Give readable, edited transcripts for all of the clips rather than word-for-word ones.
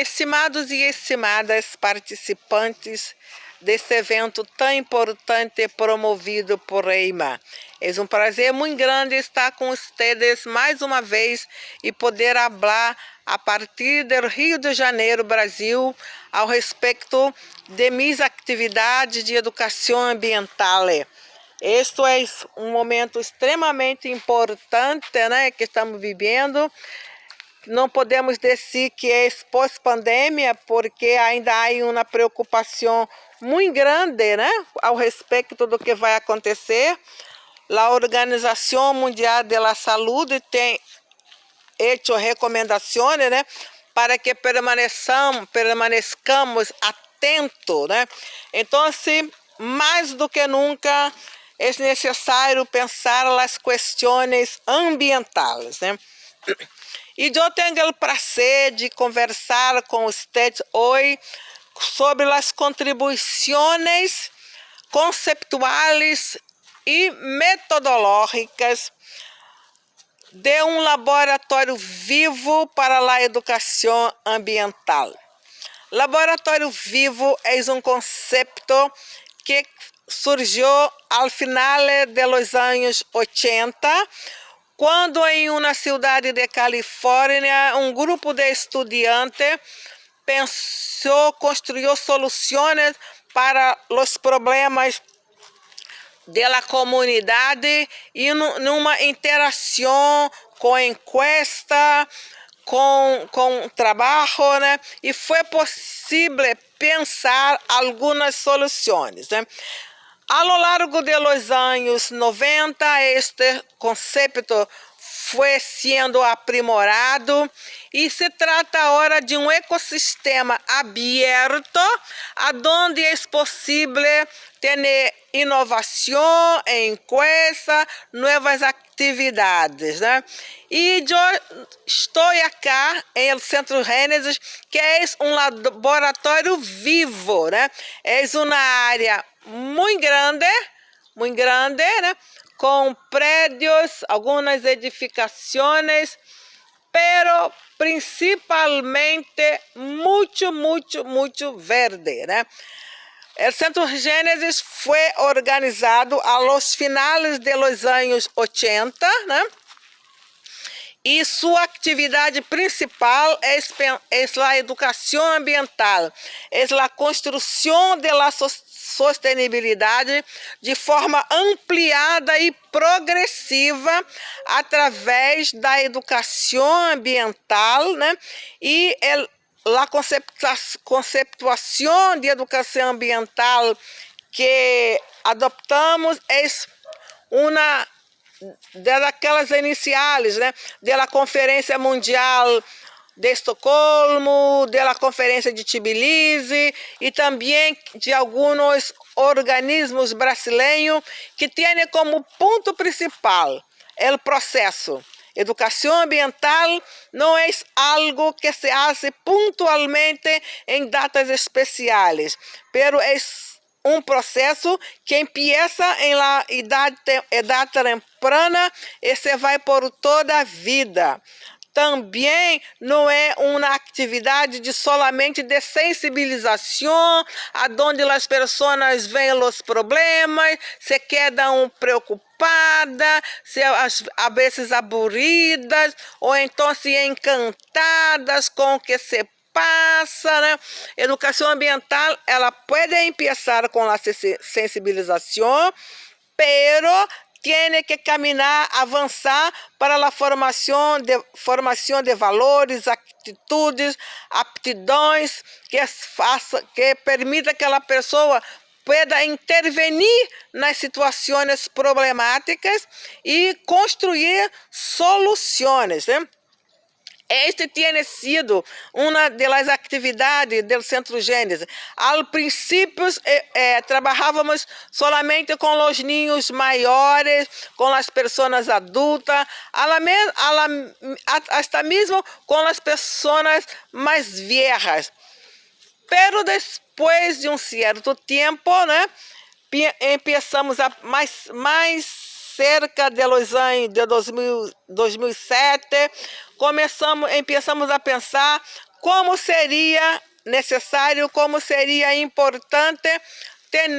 Estimados e estimadas participantes desse evento tão importante promovido por EIMA, é um prazer muito grande estar com vocês mais uma vez e poder falar a partir do Rio de Janeiro, Brasil, ao respeito de minhas atividades de educação ambiental. Este é um momento extremamente importante, né, que estamos vivendo. Não podemos dizer que é pós-pandemia, porque ainda há uma preocupação muito grande, né, ao respeito do que vai acontecer. A Organização Mundial da Saúde tem feito recomendações, né, para que permaneçamos atentos, né? Então, assim, mais do que nunca, é necessário pensar nas questões ambientais, né? E eu tenho o prazer de conversar com vocês hoje sobre as contribuições conceptuais e metodológicas de um laboratório vivo para a educação ambiental. Laboratório vivo é um conceito que surgiu ao final dos anos 80, quando em uma cidade de Califórnia, um grupo de estudantes construiu soluções para os problemas da comunidade e numa interação com encuesta, com trabalho, né? E foi possível pensar algumas soluções, né? Ao longo dos anos 90, este conceito foi sendo aprimorado e se trata agora de um ecossistema aberto, onde é possível ter inovação, encuesta, novas atividades, né? E eu estou aqui no Centro Gênesis, que é um laboratório vivo, né? É uma área muito grande, né? Com prédios, algumas edificações, pero principalmente muito verde, né? O Centro Gênesis foi organizado aos finais dos anos 80, né? E sua atividade principal é a educação ambiental, é a construção da sustentabilidade de forma ampliada e progressiva através da educação ambiental, né? E a conceptuação de educação ambiental que adoptamos é uma daquelas iniciais, né, da Conferência Mundial de Estocolmo, da Conferência de Tbilisi e também de alguns organismos brasileiros que têm como ponto principal o processo. Educação ambiental não é algo que se hace pontualmente em datas especiais, pero é um processo que empieza em la idade temprana e se vai por toda a vida. Também não é uma atividade solamente de sensibilização, onde as pessoas veem os problemas, se quedam preocupadas, às vezes aburridas, ou então se encantadas com o que se passa, né? Educação ambiental, ela pode começar com a sensibilização, pero tem que caminhar, avançar para a formação de valores, atitudes, aptidões que permita que a pessoa pueda intervenir nas situações problemáticas e construir soluções, né? Este tem sido uma das atividades do Centro Gênesis. Ao princípio, trabalhávamos solamente com os ninhos maiores, com as pessoas adultas, até mesmo com as pessoas mais velhas. Pero depois de um certo tempo, né, começamos a mais cerca dos anos de 2007, começamos a pensar como seria necessário, como seria importante ter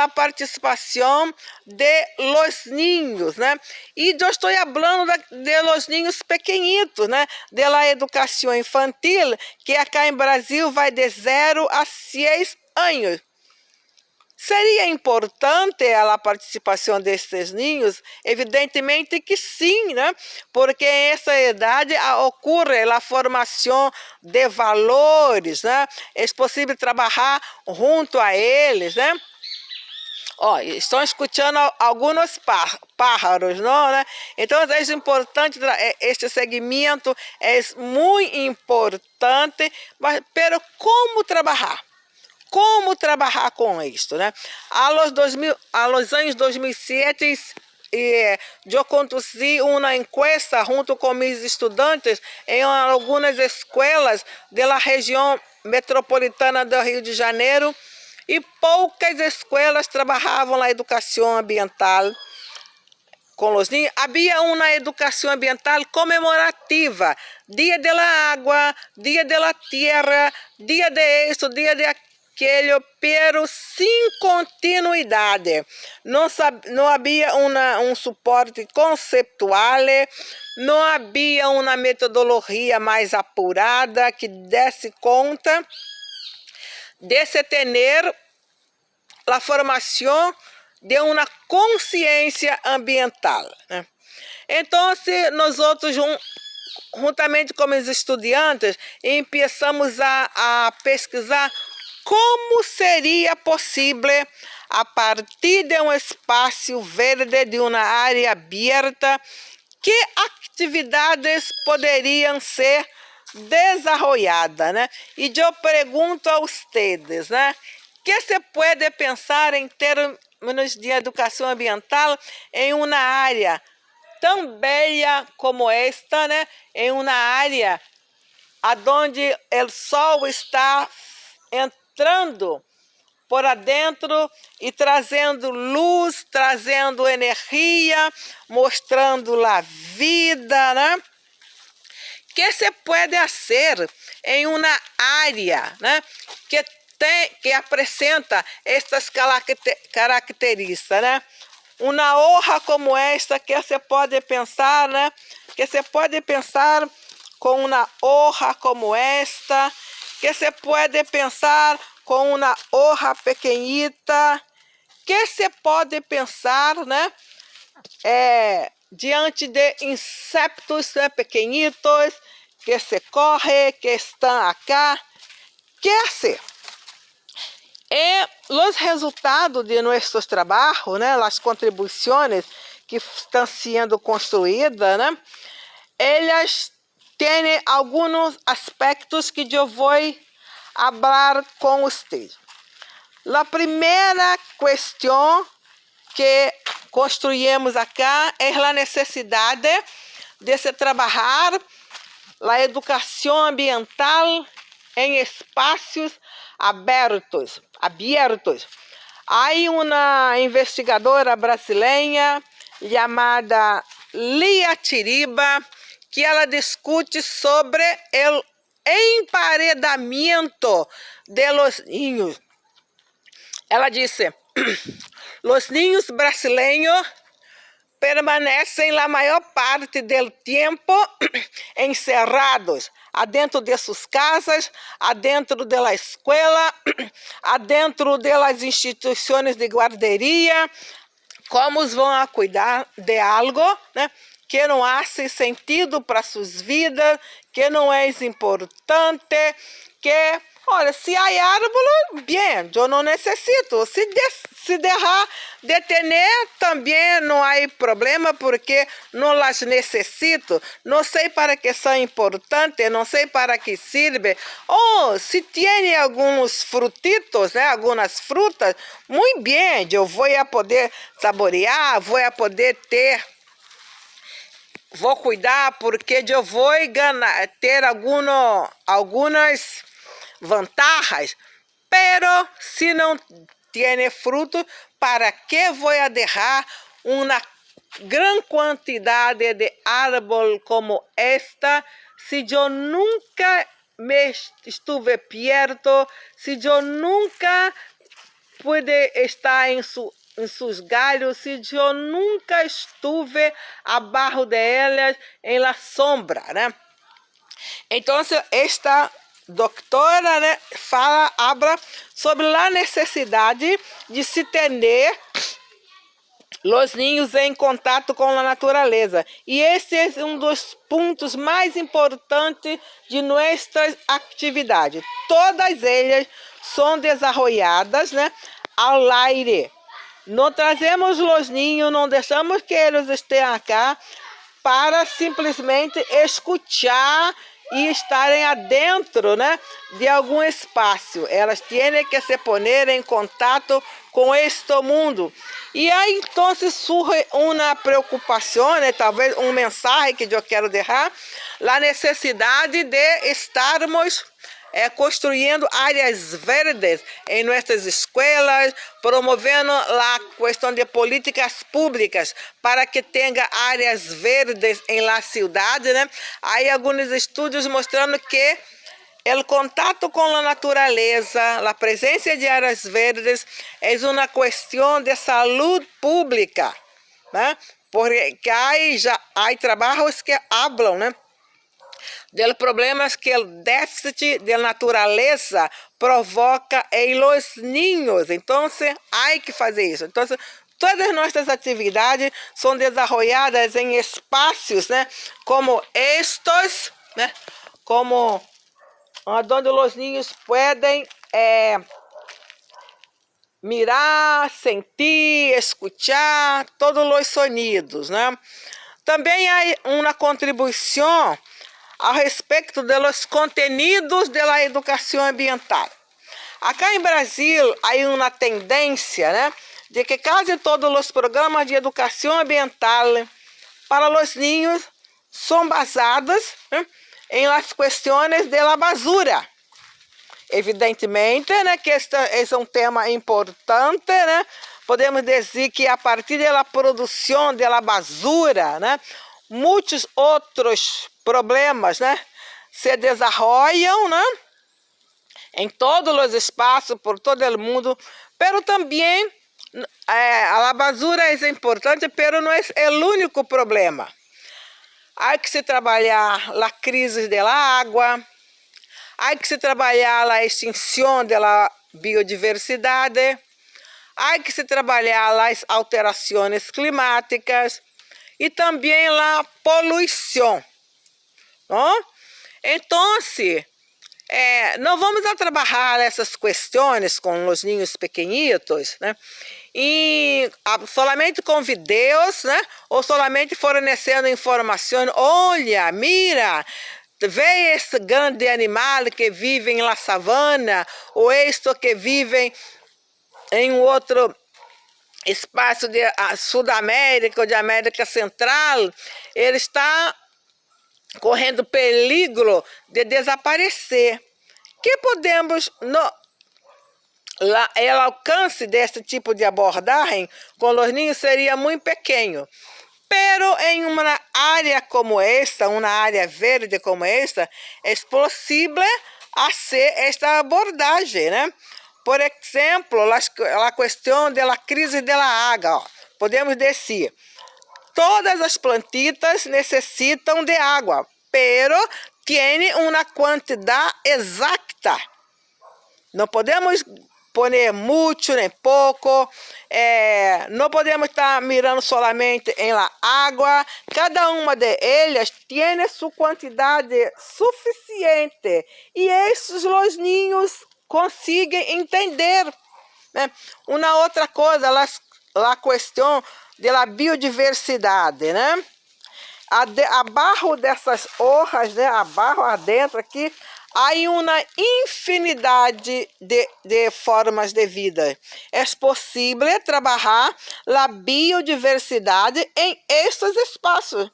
a participação de los niños, né? E eu estou falando de los niños pequenitos, né? De la educação infantil, que acá em Brasil vai de 0 a 6 anos. Seria importante a participação desses ninhos? Evidentemente que sim, né? Porque nessa idade ocorre a formação de valores, né? É possível trabalhar junto a eles, né? Estão escutando alguns pájaros, não, né? Então é importante, este segmento é muito importante, mas como trabalhar? Como trabalhar com isto, né? Aos anos 2007, eu conduzi uma encuesta junto com meus estudantes em algumas escolas da região metropolitana do Rio de Janeiro, e poucas escolas trabalhavam na educação ambiental com os niños. Havia uma educação ambiental comemorativa, Dia da Água, Dia da Terra, Dia de isso, Dia de aquilo, pero sem continuidade. Não havia um suporte conceptual, não havia uma metodologia mais apurada que desse conta de se ter a formação de uma consciência ambiental, né? Então, nós outros, juntamente com os estudantes, começamos a pesquisar como seria possível, a partir de um espaço verde, de uma área aberta, que atividades poderiam ser desenvolvidas, né? E eu pergunto a vocês, né? Que se pode pensar em termos de educação ambiental em uma área tão bela como esta, né? Em uma área onde o sol está entrando por adentro e trazendo luz, trazendo energia, mostrando a vida, né? Que se pode fazer em uma área, né? Que apresenta estas características, né? Uma hoja como esta, que se pode pensar, né? Que se pode pensar com uma hoja como esta, que se pode pensar com uma hoja pequenita, que se pode pensar, né? Diante de insectos, né, pequenitos, que se corre, que estão acá. Que assim? Os resultados de nossos trabalhos, né, as contribuições que estão sendo construídas, né, elas têm alguns aspectos que eu vou falar com vocês. A primeira questão que construímos acá é a necessidade de se trabalhar a educação ambiental em espaços abertos. Há uma investigadora brasileira chamada Lia Tiriba, que ela discute sobre o emparedamento de los niños. Ela disse: os niños brasileiros permanecem a maior parte do tempo encerrados adentro de suas casas, adentro da escola, adentro das instituições de guarderia. Como vão a cuidar de algo, né, que não faz sentido para suas vidas, que não é importante, que, olha, se há árvore, bem, eu não necessito. Se deixar de ter, também não há problema, porque não as necessito. Não sei para que são importantes, não sei para que servem. Ou se tem alguns frutitos, né, algumas frutas, muito bem, eu vou poder saborear, vou poder ter. Vou cuidar, porque eu vou ter algumas vantagens, pero se não tem fruto, para que vou deixar uma grande quantidade de árvore como esta, se eu nunca me estuve perto, se eu nunca pude estar em seus galhos, se eu nunca estuve abaixo delas, em la sombra, né? Então, esta doutora, né, habla sobre a necessidade de se ter os ninhos em contato com a natureza. E esse é um dos pontos mais importantes de nossas atividades. Todas elas são desenvolvidas, né, ao aire. Não trazemos os ninhos, não deixamos que eles estejam aqui para simplesmente escutar e estarem adentro, né, de algum espaço. Elas têm que se pôr em contato com este mundo. E aí, então, surge uma preocupação, né, talvez um mensagem que eu quero deixar, a necessidade de estarmos construindo áreas verdes em nossas escolas, promovendo a questão de políticas públicas para que tenha áreas verdes em la cidade, né? Há alguns estudos mostrando que o contato com a natureza, a presença de áreas verdes é uma questão de saúde pública, né? Porque há trabalhos que falam, né, de problemas que o déficit de natureza provoca em los niños. Então, há que fazer isso. Então, todas as nossas atividades são desenvolvidas em espaços, né, como estes, né, como onde os niños podem mirar, sentir, escutar todos os sonidos, né? Também há uma contribuição a respeito dos conteúdos da educação ambiental. Acá em Brasil, há uma tendência, né, de que quase todos os programas de educação ambiental para os niños são basados, né, em las questões da basura. Evidentemente, né, que este é um tema importante, né? Podemos dizer que a partir da produção da basura, né, muitos outros problemas, né, se desenvolvem, né, em todos os espaços, por todo o mundo, mas também a basura é importante, mas não é o único problema. Há que se trabalhar a crise da água, há que se trabalhar a extinção da biodiversidade, há que se trabalhar as alterações climáticas e também a poluição. Não? Então, não vamos a trabalhar essas questões com os ninhos pequenitos, né, e solamente com vídeos, né, ou solamente fornecendo informação. Olha, mira, vê esse grande animal que vive na savana, ou este que vive em outro espaço de Sudamérica ou de América Central, ele está correndo perigo de desaparecer. Que podemos, o alcance desse tipo de abordagem com os ninhos seria muito pequeno. Pero em uma área como esta, uma área verde como esta, é possível fazer esta abordagem, né? Por exemplo, a questão da crise da água. Podemos dizer, todas as plantitas necessitam de água, pero tem uma quantidade exata. Não podemos poner muito nem pouco, não podemos estar mirando solamente em la água. Cada uma de elas tem sua quantidade suficiente e esses os ninhos conseguem entender, né? Uma outra coisa, a questão da biodiversidade, né? Abaixo dessas hojas, né? Abaixo, adentro aqui, há uma infinidade de formas de vida. É possível trabalhar a biodiversidade em estes espaços.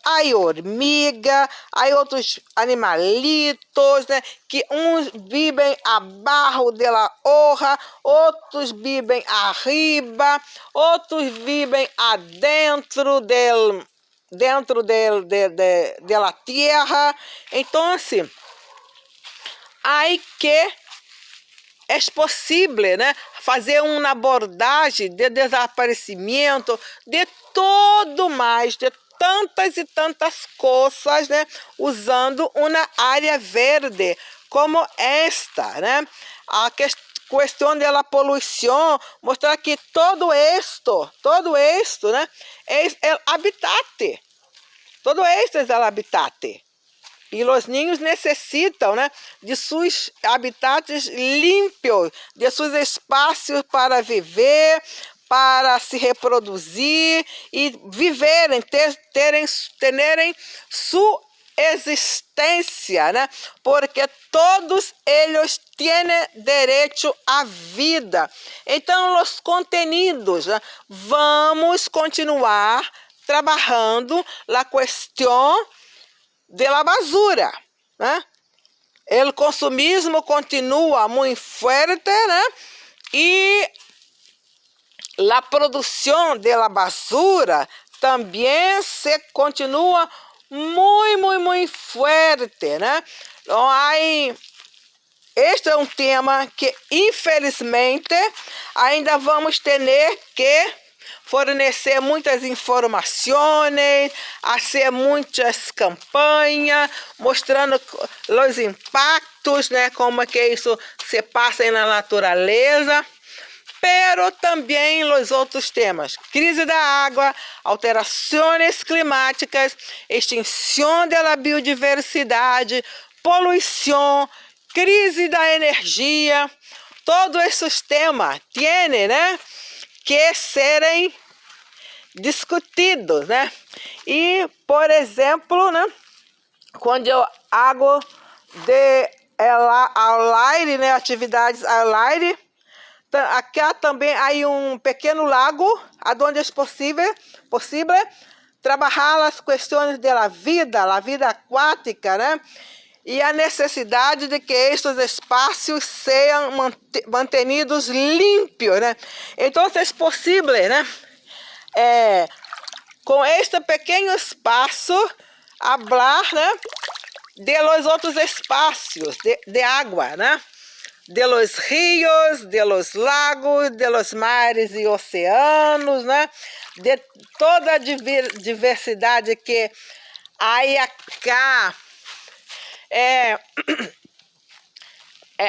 Há hormiga, há outros animalitos, né, que uns vivem abaixo da hoja, outros vivem arriba, outros vivem adentro da terra. Então, assim, hay que é possível, né, fazer uma abordagem de desaparecimento de todo mais, de tantas e tantas coisas, né, usando uma área verde como esta, né? A questão da poluição mostrar que todo esto, né, é o habitat. Todo esto é o habitat. E os ninhos necessitam, né, de seus habitats limpos, de seus espaços para viver, para se reproduzir e viverem, terem sua existência, né? Porque todos eles têm direito à vida. Então, os contenidos, né? Vamos continuar trabalhando a questão da basura, né? O consumismo continua muito forte, né? E a produção da basura também se continua muito forte, né? Então, este é um tema que, infelizmente, ainda vamos ter que fornecer muitas informações, fazer muitas campanhas, mostrando os impactos, né, como é que isso se passa na natureza, pero também os outros temas: crise da água, alterações climáticas, extinção da biodiversidade, poluição, crise da energia. Todos esses temas têm, né, que serem discutidos, né? E, por exemplo, né, quando eu hago ao aire, né, atividades ao aire, aqui também há um pequeno lago, onde é possível trabalhar as questões da vida, a vida aquática, né? E a necessidade de que estes espaços sejam mantenidos limpos, né? Então, é possível, né, com este pequeno espaço, falar, né, de los outros espaços de água, né? De los rios, de los lagos, de los mares e oceanos, né? De toda a diversidade que há cá.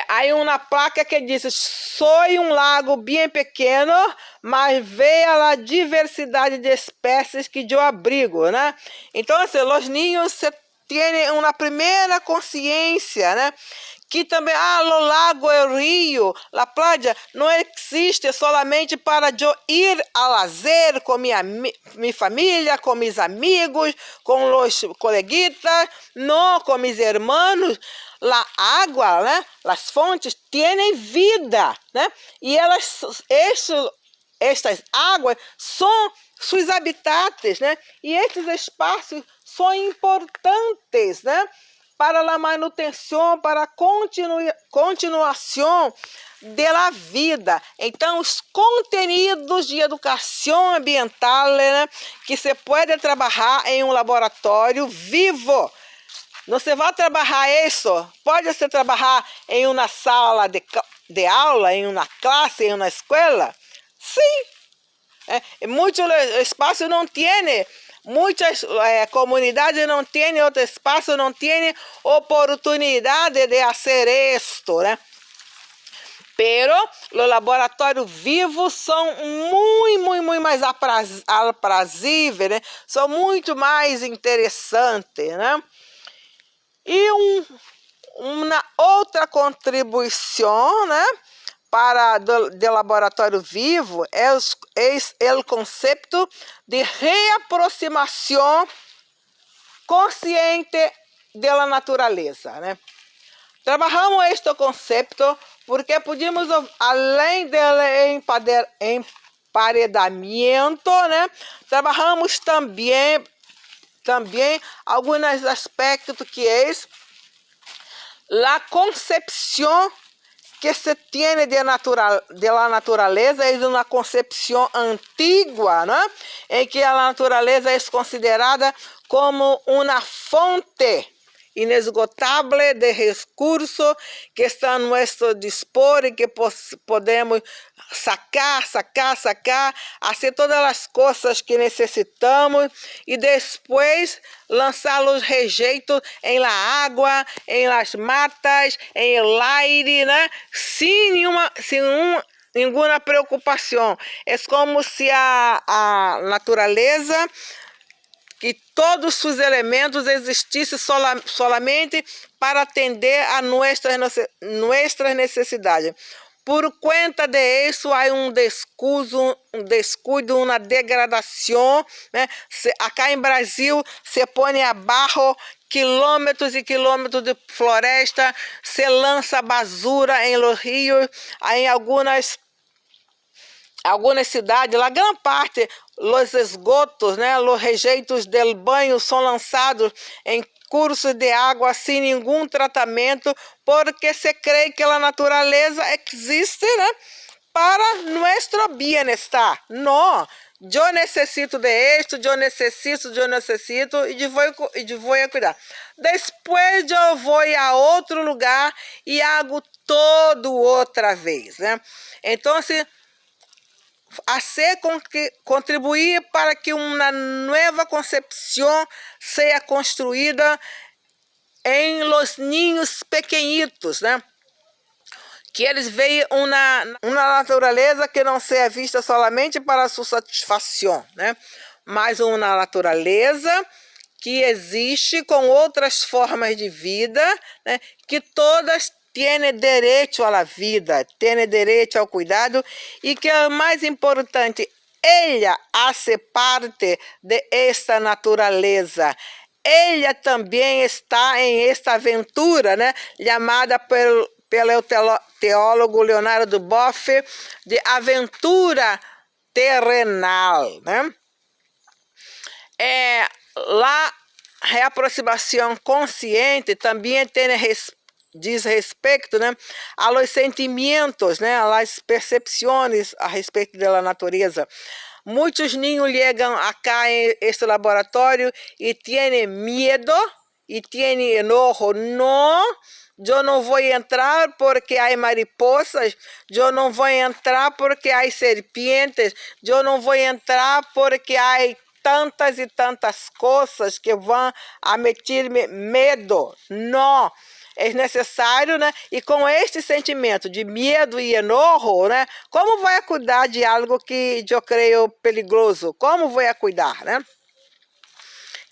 Há uma placa que diz: sou um lago bem pequeno, mas veja a diversidade de espécies que eu abrigo, né? Então, assim, os ninhos têm uma primeira consciência, né? Que também, o lago, o rio, a praia não existe solamente para eu ir a lazer com minha família, com meus amigos, com os coleguitas, não, com meus irmãos. A água, né, as fontes, têm vida, né? E estas águas são seus habitats, né? E estes espaços são importantes, né, para a manutenção, para a continuação da vida. Então, os conteúdos de educação ambiental, né, que se pode trabalhar em um laboratório vivo. Não se vai trabalhar isso, pode se trabalhar em uma sala de aula, em uma classe, em uma escola? Sim. Muitos espaços não têm. Muitas comunidades não têm outro espaço, não têm oportunidade de fazer isto, né? Pero os laboratórios vivos são muito mais aprazíveis, né? São muito mais interessantes, né? E uma outra contribuição, né, para do laboratório vivo é o conceito de reaproximação consciente da natureza, né? Trabalhamos este conceito porque podemos, além do emparedamento, né, trabalhamos também alguns aspectos que é a concepção que se tem de la natureza, é uma concepção antiga, né? Em que a natureza é considerada como uma fonte inesgotável de recursos que estão a nosso dispor e que podemos sacar, fazer todas as coisas que necessitamos e depois lançar os rejeitos em la água, em las matas, em el aire, né? Nenhuma preocupação. É como se a natureza, que todos os seus elementos existissem solamente para atender a nossas necessidades. Por conta de isso, há um descuido, uma degradação, né? Acá em Brasil, se põe abaixo quilômetros e quilômetros de floresta, se lança basura em los rios, em algumas cidades, a grande parte, os esgotos, né, os rejeitos del banho são lançados em cursos de água sem nenhum tratamento, porque se crê que a natureza existe, né, para nosso bem-estar. Não, eu necessito de isto, eu necessito, e vou cuidar. Depois eu vou a outro lugar e hago todo outra vez, né? Então, contribuir para que uma nova concepção seja construída em los ninhos pequenitos, né? Que eles vejam uma natureza que não seja vista solamente para sua satisfação, né? Mas uma natureza que existe com outras formas de vida, né? Que todas têm direito à vida, têm direito ao cuidado e que é mais importante, ela hace parte de esta natureza. Ela também está em esta aventura, né? Chamada pelo teólogo Leonardo Boff de aventura terrenal, né? A reaproximação consciente também diz respeito, né, a los sentimentos, né, às percepções a respeito da natureza. Muitos niños chegam acá em este laboratório e têm medo e têm enojo. Não, eu não vou entrar porque há mariposas, eu não vou entrar porque há serpientes, eu não vou entrar porque há tantas e tantas coisas que vão a meter-me medo. Não, é necessário, né? E com este sentimento de medo e enojo, né? Como vai cuidar de algo que eu creio perigoso? Como vou cuidar, né?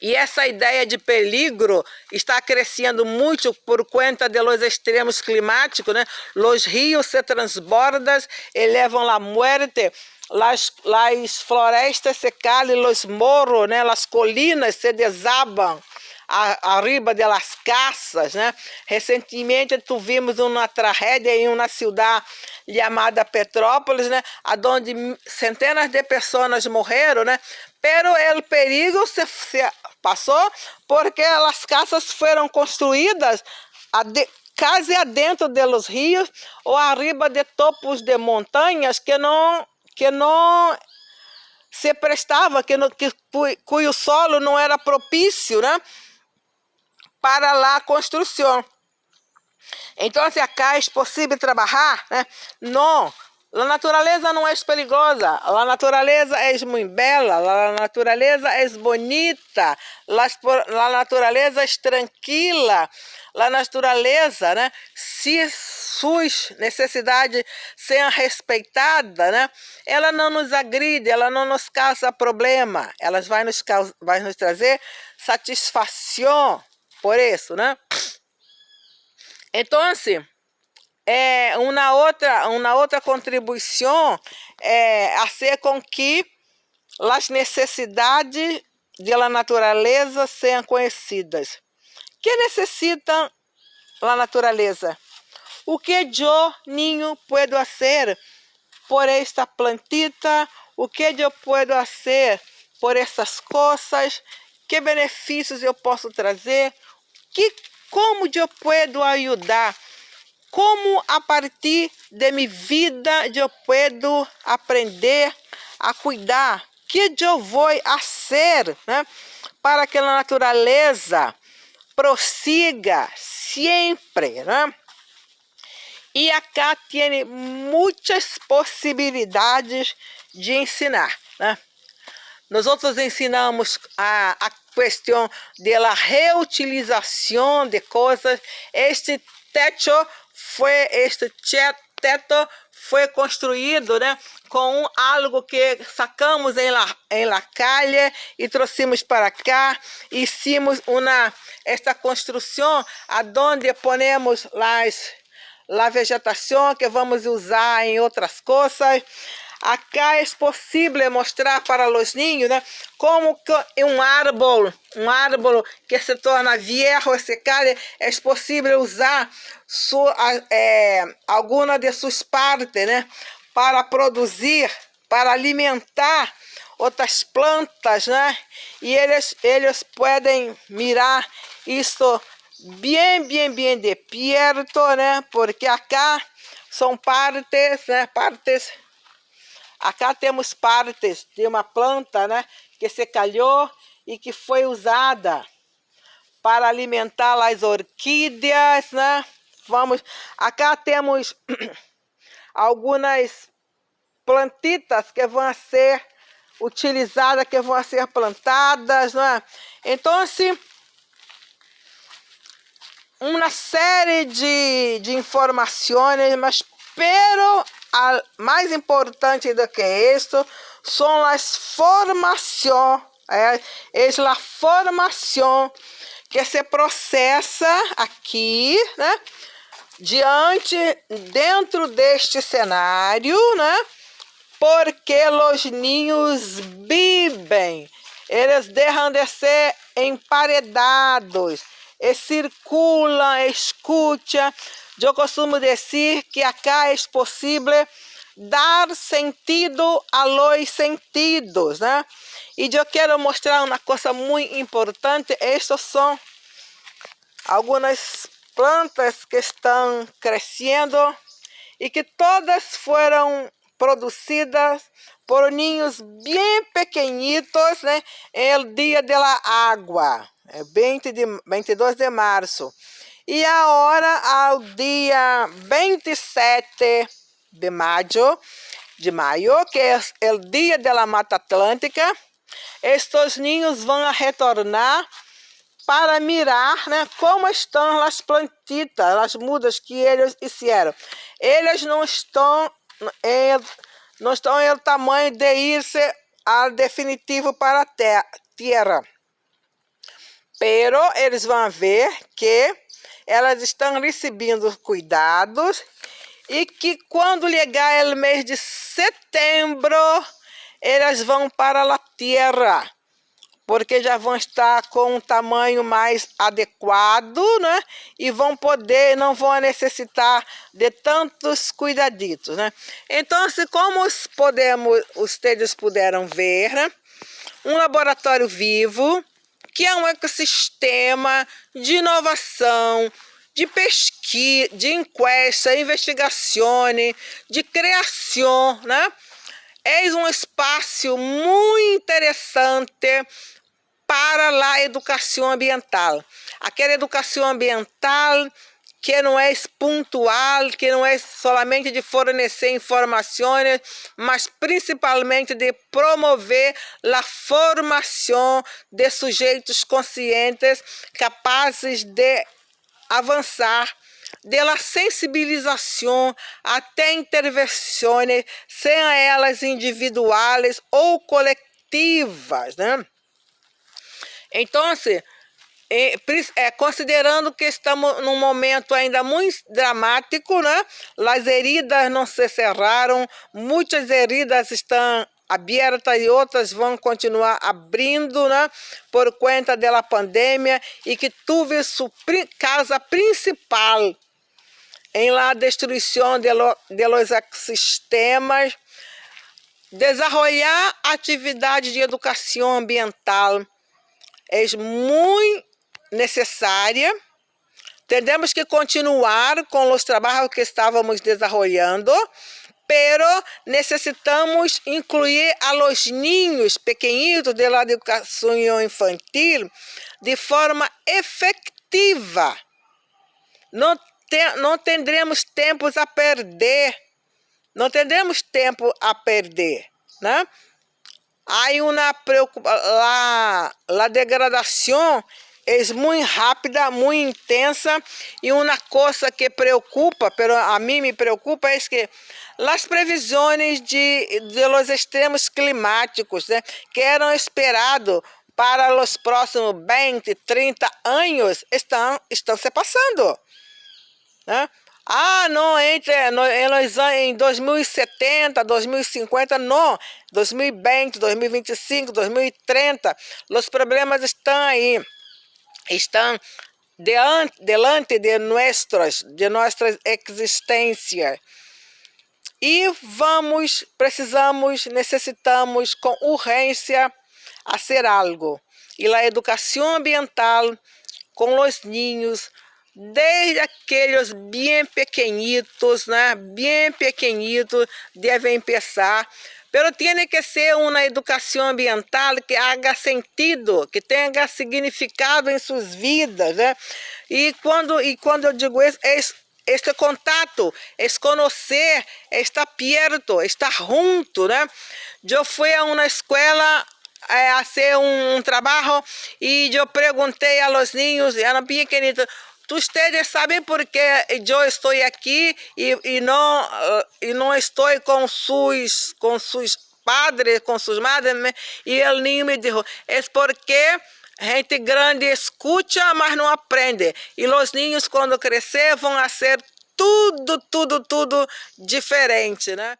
E essa ideia de peligro está crescendo muito por conta dos extremos climáticos, né? Os rios se transbordam e levam a morte. As florestas se caem, os morros, né? As colinas se desabam arriba das casas, né? Recentemente tivemos uma tragédia em uma cidade chamada Petrópolis, né? Onde centenas de pessoas morreram, né? Pero o perigo se passou porque as casas foram construídas quase adentro dos rios ou arriba de topos de montanhas que não se prestava, cujo solo não era propício, né, para a construção. Então, acá é possível trabalhar, né? Não. A natureza não é perigosa, a natureza é muito bela, a natureza é bonita, a natureza é tranquila, a natureza, né, se suas necessidades sejam respeitadas, né, ela não nos agride, ela não nos causa problema, ela vai nos trazer satisfação por isso, né? Então, uma outra contribuição a ser com que as necessidades da natureza sejam conhecidas. Que necessita a natureza? O que eu, niño, puedo fazer por esta plantita? O que eu puedo fazer por essas coisas? Que benefícios eu posso trazer? Como eu puedo ajudar? Como a partir de minha vida eu posso aprender a cuidar? Que eu vou fazer, né, para que a natureza prosiga sempre, né? E acá tem muitas possibilidades de ensinar, né? Nós ensinamos a questão da reutilização de coisas. Este teto foi construído, né, com algo que sacamos em la calle e trouxemos para cá. Hicimos esta construção aonde ponemos a vegetação que vamos usar em outras coisas. Acá é possível mostrar para os niños, né, como que um árbol que se torna viejo, se cai, é possível usar alguma de suas partes, né, para produzir, para alimentar outras plantas, né? E eles podem mirar isso bem de perto, né? Porque acá são partes, né? Acá temos partes de uma planta, né, que se calhou e que foi usada para alimentar as orquídeas, né? Acá temos algumas plantitas que vão ser utilizadas, que vão ser plantadas, né? Então, assim, uma série de informações, mas mais importante do que isso são as formações, é a formação que se processa aqui, né, dentro deste cenário, né, porque os ninhos vivem, eles deixam de ser emparedados, e circulam, escutam. Eu costumo dizer que acá é possível dar sentido aos sentidos, né? E eu quero mostrar uma coisa muito importante. Estas são algumas plantas que estão crescendo e que todas foram produzidas por ninhos bem pequenitos, né? É o dia da água, é 22 de março. E agora, ao dia 27 de maio, que é o dia da Mata Atlântica, estes ninhos vão retornar para mirar, né, como estão as plantitas, as mudas que eles fizeram. Eles não estão em o tamanho de ir-se ao definitivo para a terra. Pero eles vão ver que elas estão recebendo cuidados e que quando chegar o mês de setembro, elas vão para a terra, porque já vão estar com um tamanho mais adequado, né? E não vão necessitar de tantos cuidaditos, né? Então, como vocês puderam ver, né? Um laboratório vivo, que é um ecossistema de inovação, de pesquisa, de encuesta, investigação, de criação, né? É um espaço muito interessante para a educação ambiental. Aquela educação ambiental que não é pontual, que não é somente de fornecer informações, mas principalmente de promover a formação de sujeitos conscientes capazes de avançar, da sensibilização até intervenções, sejam elas individuais ou coletivas, né? Então, considerando que estamos num momento ainda muito dramático, né? As heridas não se cerraram, muitas heridas estão abertas e outras vão continuar abrindo, né? Por conta da pandemia, e que teve sua causa principal em la destruição de los ecossistemas. Desenvolver atividade de educação ambiental é muito necessária. Temos que continuar com os trabalhos que estávamos desenvolvendo, pero necessitamos incluir a los niños pequenitos de la educação infantil de forma efetiva activa. Não teremos tempos a perder. Não teremos tempo a perder, né? Hay una la degradación es muy rápida, muy intensa, y una cosa que preocupa, pero a mí me preocupa, es que las previsiones de los extremos climáticos, né, que eram esperados para os próximos 20, 30 anos, estão se passando, né? Não, em 2070, 2050, não. 2020, 2025, 2030, os problemas estão aí. Estão delante de nossas existências. E necessitamos com urgência fazer algo. E a educação ambiental com os ninhos, desde aqueles bem pequenitos, né? Bem pequenitos, devem começar. Pero tem que ser uma educação ambiental que haja sentido, que tenha significado em suas vidas, né? E quando eu digo isso, este contato, é conhecer, é estar perto, estar junto, né? Eu fui a uma escola a fazer um trabalho e eu perguntei a los niños, eram pequenitos, ustedes sabem por que eu estou aqui e não estou com seus padres, com suas madres? E o niño me disse, é porque gente grande escuta, mas não aprende. E os niños, quando crescer, vão ser tudo diferente, né?